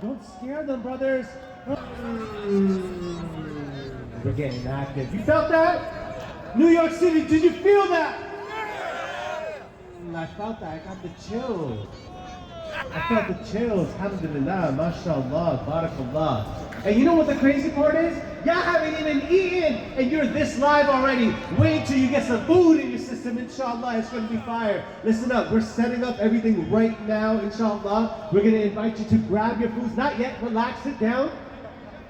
don't scare them, brothers. We're getting active. You felt that? New York City, did you feel that? I felt that. I got the chills. I felt the chills. Alhamdulillah, mashallah, barakallah. And you know what the crazy part is? Y'all haven't even eaten and you're this live already. Wait till you get some food in your system, inshallah. It's going to be fire. Listen up. We're setting up everything right now, inshallah. We're going to invite you to grab your foods. Not yet. Relax. Sit down.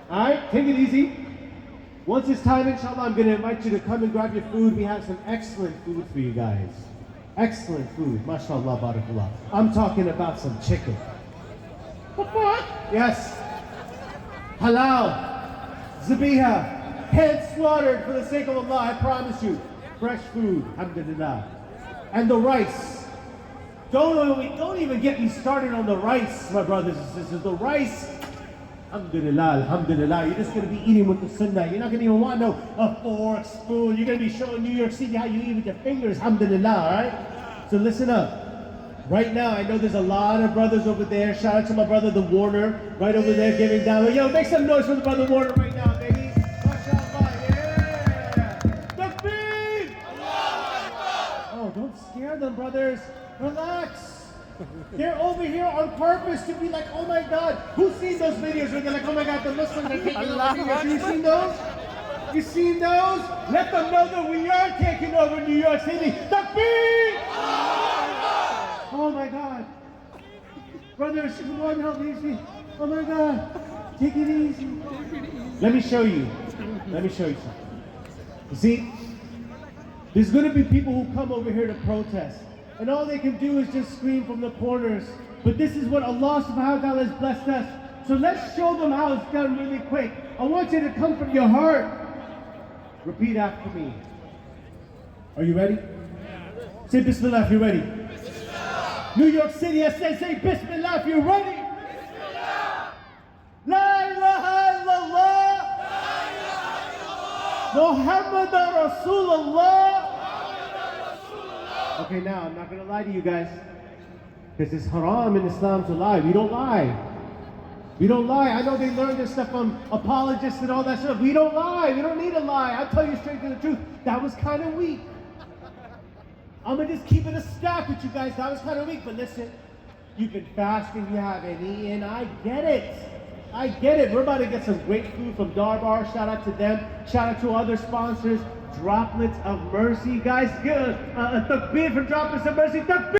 All right? Take it easy. Once it's time, inshallah, I'm going to invite you to come and grab your food. We have some excellent food for you guys. Excellent food. MashaAllah, barakallah. I'm talking about some chicken. Yes. Halal. Zabiha. Hand slaughtered for the sake of Allah, I promise you. Fresh food. Alhamdulillah. And the rice. Don't even get me started on the rice, my brothers and sisters. The rice. Alhamdulillah, alhamdulillah. You're just going to be eating with the sunnah. You're not going to even want no fork, spoon. You're going to be showing New York City how you eat with your fingers. Alhamdulillah, all right? So listen up. Right now, I know there's a lot of brothers over there. Shout out to my brother, the Warner, right over there giving down. Yo, make some noise for the brother Warner right now, baby. MashaAllah, yeah. Takbir! Oh, don't scare them, brothers. Relax. They're over here on purpose to be like, oh my God. Who's seen those videos where they're like, oh my God, the Muslims are taking over New York? You seen those? You seen those? Let them know that we are taking over New York City. Takbir! Oh my God. Brothers, come on, help me. Oh my God. Take it easy. Let me show you. Let me show you something. You see, there's going to be people who come over here to protest. And all they can do is just scream from the corners. But this is what Allah subhanahu wa ta'ala has blessed us. So let's show them how it's done really quick. I want you to come from your heart. Repeat after me. Are you ready? Say Bismillah if you're ready. Bismillah. New York City, I say Bismillah if you're ready. Bismillah. La ilaha illallah. La ilaha illallah. Muhammadan Rasulullah. Okay, now, I'm not going to lie to you guys, because it's haram in Islam to lie. We don't lie. We don't lie. I know they learned this stuff from apologists and all that stuff. We don't lie. We don't need to lie. I'll tell you straight to the truth. That was kind of weak. I'm going to just keep it a stack with you guys. That was kind of weak, but listen, you've been fasting, you haven't eaten. I get it. I get it. We're about to get some great food from Darbar. Shout out to them. Shout out to other sponsors. Droplets of Mercy. Guys, takbir for Droplets of Mercy. Takbir!